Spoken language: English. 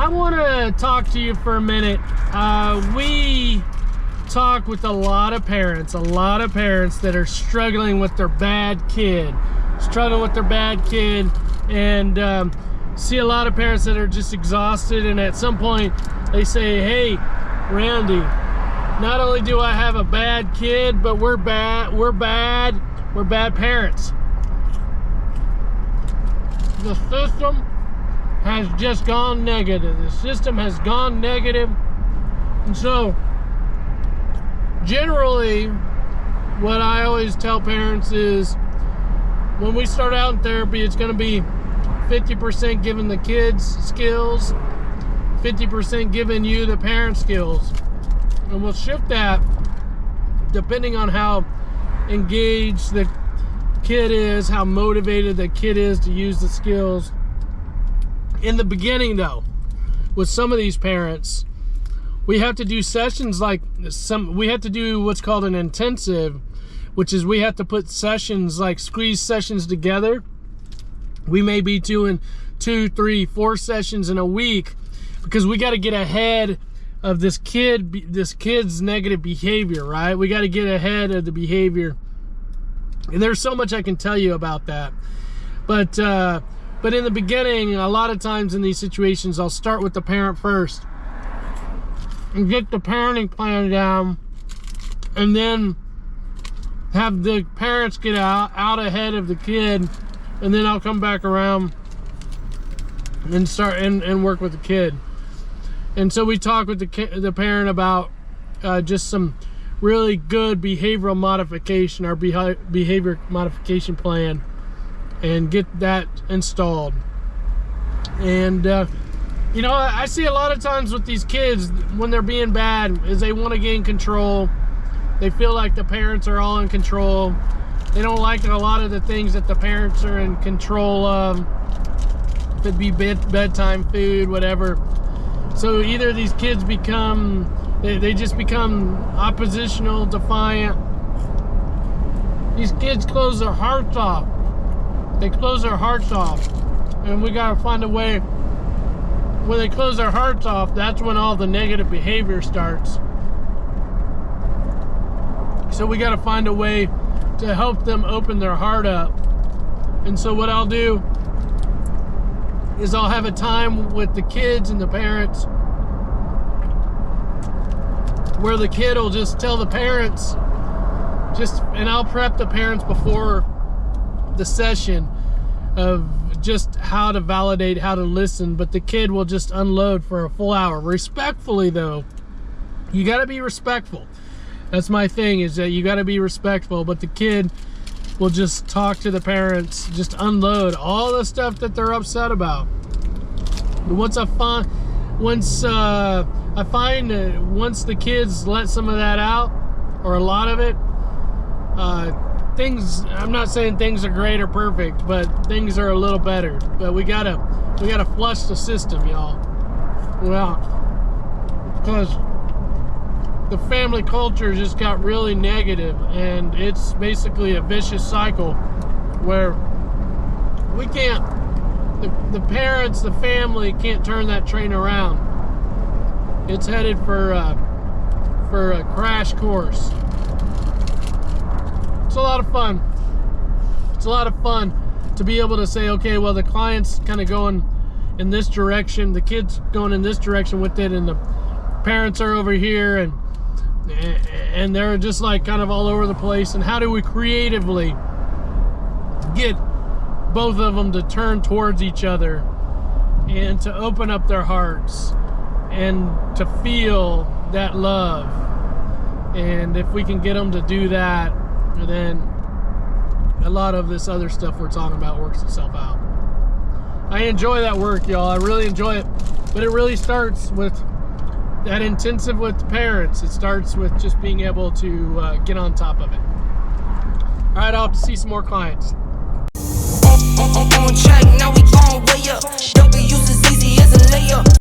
I want to talk to you for a minute. We talk with a lot of parents that are struggling with their bad kid, and see a lot of parents that are just exhausted, and at some point they say, hey, Randy, not only do I have a bad kid, but we're bad parents. The system has just gone negative. And so generally what I always tell parents is, when we start out in therapy, it's going to be 50% giving the kids skills, 50% giving you, the parent, skills. And we'll shift that depending on how engaged the kid is, how motivated the kid is to use the skills. In the beginning, though, with some of these parents, we have to do sessions we have to do what's called an intensive, which is we have to put sessions, squeeze sessions together. We may be doing 2, 3, 4 sessions in a week, because we got to get ahead of this kid's negative behavior, right? We got to get ahead of the behavior. And there's so much I can tell you about that. But in the beginning, a lot of times in these situations, I'll start with the parent first and get the parenting plan down, and then have the parents get out ahead of the kid, and then I'll come back around and start and work with the kid. And so we talk with the parent about just some really good behavioral modification, our behavior modification plan, and get that installed. And I see a lot of times with these kids, when they're being bad, is they want to gain control. They feel like the parents are all in control. They don't like a lot of the things that the parents are in control of. Could be bedtime food, whatever. So either these kids they just become oppositional, defiant. These kids close their hearts off. And we gotta find a way. When they close their hearts off, that's when all the negative behavior starts. So we gotta find a way to help them open their heart up. And so what I'll do is I'll have a time with the kids and the parents where the kid will just tell the parents, and I'll prep the parents before the session of just how to validate, how to listen, but the kid will just unload for a full hour. Respectfully, though. You got to be respectful. That's my thing, is that you got to be respectful, but the kid will just talk to the parents, just unload all the stuff that they're upset about. Once the kids let some of that out, or a lot of it, I'm not saying things are great or perfect, but things are a little better. But we gotta flush the system, y'all. Well, because the family culture just got really negative, and it's basically a vicious cycle where we can't, the parents, the family can't turn that train around. It's headed for a crash course. It's a lot of fun. It's a lot of fun to be able to say, okay, well, the client's kind of going in this direction, the kid's going in this direction with it, and the parents are over here, and they're just kind of all over the place. And how do we creatively get both of them to turn towards each other and to open up their hearts and to feel that love? And if we can get them to do that, then a lot of this other stuff we're talking about works itself out. I enjoy that work, y'all. I really enjoy it. But it really starts with that intensive with the parents. It starts with just being able to get on top of it. All right, I'll have to see some more clients. On track, now we gon' way up. W's as easy as a layup.